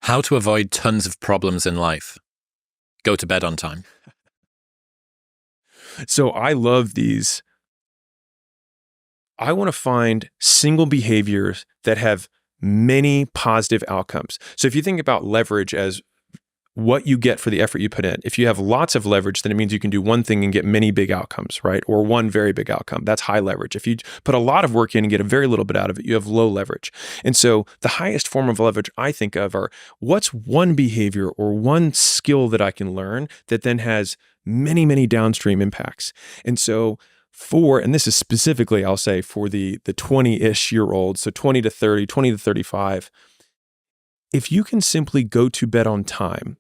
How to avoid tons of problems in life. Go to bed on time. So I love these. I want to find single behaviors that have many positive outcomes. So if you think about leverage as what you get for the effort you put in, if you have lots of leverage, then it means you can do one thing and get many big outcomes, right? Or one very big outcome. That's high leverage. If you put a lot of work in and get a very little bit out of it, you have low leverage. And so the highest form of leverage I think of are, what's one behavior or one skill that I can learn that then has many, many downstream impacts. And so and this is specifically, I'll say, for the 20-ish year olds, so 20 to 30, 20 to 35, if you can simply go to bed on time,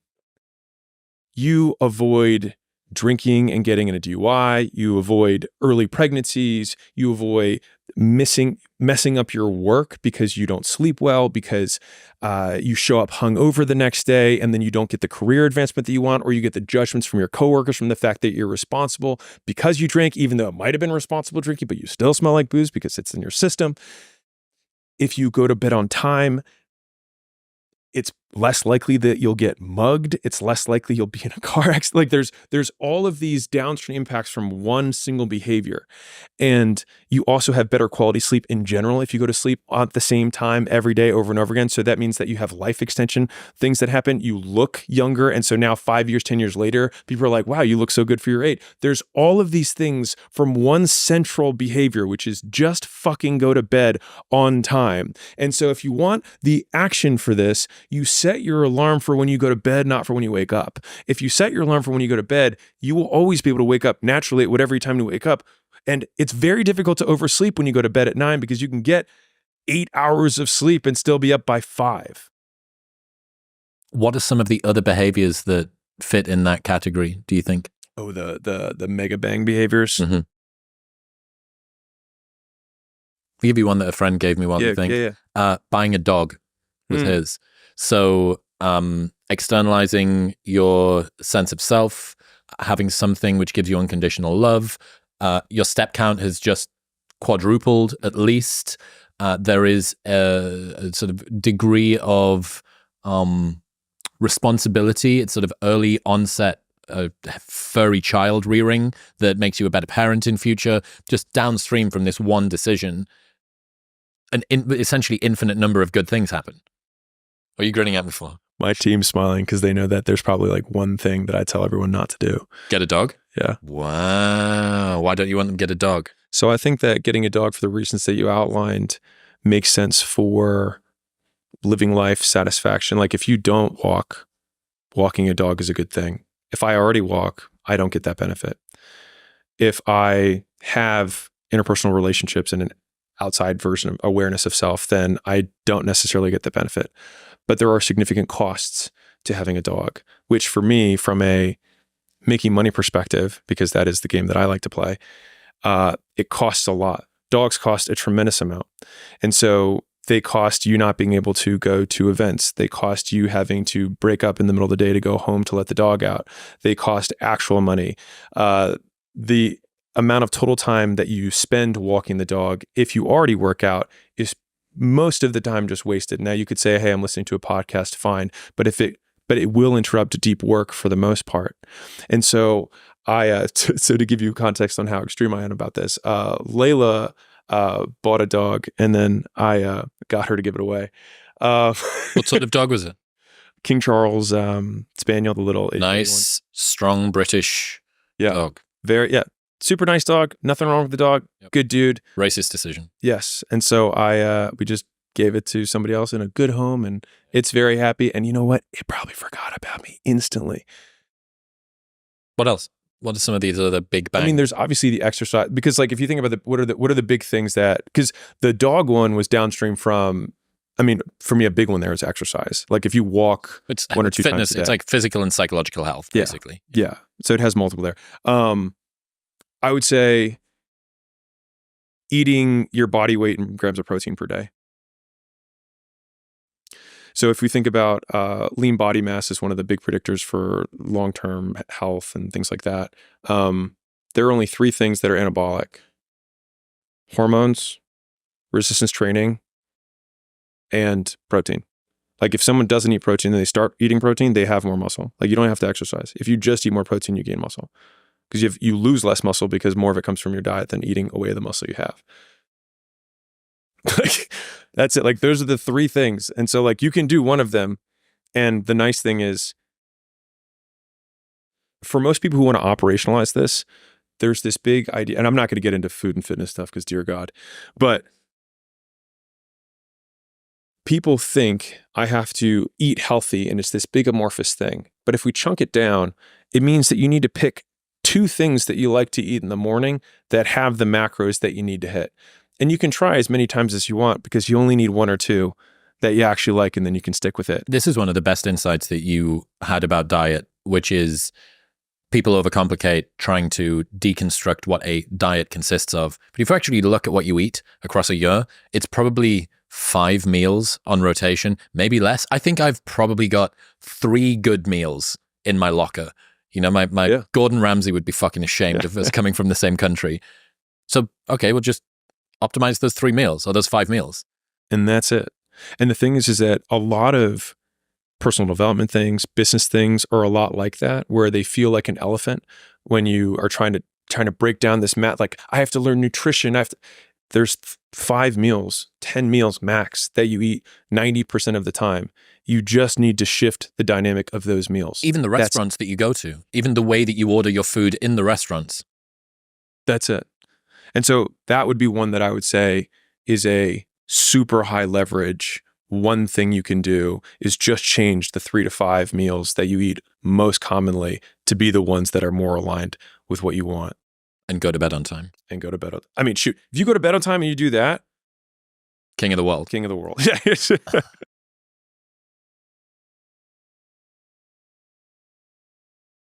you avoid drinking and getting in a DUI, you avoid early pregnancies, you avoid messing up your work because you don't sleep well, because you show up hungover the next day and then you don't get the career advancement that you want, or you get the judgments from your coworkers from the fact that you're responsible because you drink, even though it might have been responsible drinking, but you still smell like booze because it's in your system. If you go to bed on time, it's less likely that you'll get mugged. It's less likely you'll be in a car accident. Like there's all of these downstream impacts from one single behavior. And you also have better quality sleep in general if you go to sleep at the same time every day over and over again. So that means that you have life extension things that happen. You look younger. And so now 5 years, 10 years later, people are like, wow, you look so good for your age. There's all of these things from one central behavior, which is just fucking go to bed on time. And so if you want the action for this, you set your alarm for when you go to bed, not for when you wake up. If you set your alarm for when you go to bed, you will always be able to wake up naturally at whatever time you wake up. And it's very difficult to oversleep when you go to bed at 9 because you can get 8 hours of sleep and still be up by 5. What are some of the other behaviors that fit in that category, do you think? Oh, the mega bang behaviors. Mm-hmm. I'll give you one that a friend gave me one, I think. Buying a dog was his. So externalizing your sense of self, having something which gives you unconditional love. Your step count has just quadrupled at least. There is a sort of degree of responsibility. It's sort of early onset furry child rearing that makes you a better parent in future, just downstream from this one decision. An essentially infinite number of good things happen. What are you grinning at me for? My team's smiling because they know that there's probably like one thing that I tell everyone not to do. Get a dog? Yeah. Wow. Why don't you want them to get a dog? So I think that getting a dog for the reasons that you outlined makes sense for living life satisfaction. Like if you don't walk, walking a dog is a good thing. If I already walk, I don't get that benefit. If I have interpersonal relationships and an outside version of awareness of self, then I don't necessarily get the benefit. But there are significant costs to having a dog, which for me, from a making money perspective, because that is the game that I like to play, it costs a lot. Dogs cost a tremendous amount. And so they cost you not being able to go to events. They cost you having to break up in the middle of the day to go home to let the dog out. They cost actual money. The amount of total time that you spend walking the dog, if you already work out, is most of the time just wasted. Now you could say, hey, I'm listening to a podcast, fine. But it will interrupt deep work for the most part. And so so to give you context on how extreme I am about this, Layla bought a dog and then I got her to give it away. What sort of dog was it? King Charles Spaniel, the little nice, strong British dog. Super nice dog. Nothing wrong with the dog. Yep. Good dude. Racist decision. Yes. And so we just gave it to somebody else in a good home and it's very happy. And you know what? It probably forgot about me instantly. What else? What are some of these other big bangs? I mean, there's obviously the exercise, because like if you think about what are the big things that, because the dog one was downstream from, I mean, for me, a big one there is exercise. Like if you walk one or two fitness, times a day. It's like physical and psychological health, basically. Yeah. So it has multiple there. I would say eating your body weight in grams of protein per day. So if we think about lean body mass as one of the big predictors for long-term health and things like that, there are only 3 things that are anabolic: hormones, resistance training, and protein. Like if someone doesn't eat protein and they start eating protein, they have more muscle. Like you don't have to exercise. If you just eat more protein, you gain muscle. Because you lose less muscle because more of it comes from your diet than eating away the muscle you have. Like, that's it. Like those are the three things. And so like you can do one of them. And the nice thing is, for most people who want to operationalize this, there's this big idea, and I'm not going to get into food and fitness stuff because dear God, but people think I have to eat healthy and it's this big amorphous thing. But if we chunk it down, it means that you need to pick 2 things that you like to eat in the morning that have the macros that you need to hit. And you can try as many times as you want because you only need 1 or 2 that you actually like, and then you can stick with it. This is one of the best insights that you had about diet, which is people overcomplicate trying to deconstruct what a diet consists of. But if you actually look at what you eat across a year, it's probably 5 meals on rotation, maybe less. I think I've probably got 3 good meals in my locker. You know, my Gordon Ramsay would be fucking ashamed of us coming from the same country. So, okay, we'll just optimize those 3 meals or those 5 meals. And that's it. And the thing is that a lot of personal development things, business things are a lot like that, where they feel like an elephant when you are trying to break down this mat. Like I have to learn nutrition. There's 5 meals, 10 meals max that you eat 90% of the time. You just need to shift the dynamic of those meals. Even the restaurants that you go to, even the way that you order your food in the restaurants. That's it. And so that would be one that I would say is a super high leverage. One thing you can do is just change the 3 to 5 meals that you eat most commonly to be the ones that are more aligned with what you want. And go to bed on time. I mean, shoot, if you go to bed on time and you do that, King of the world. King of the world. Yeah.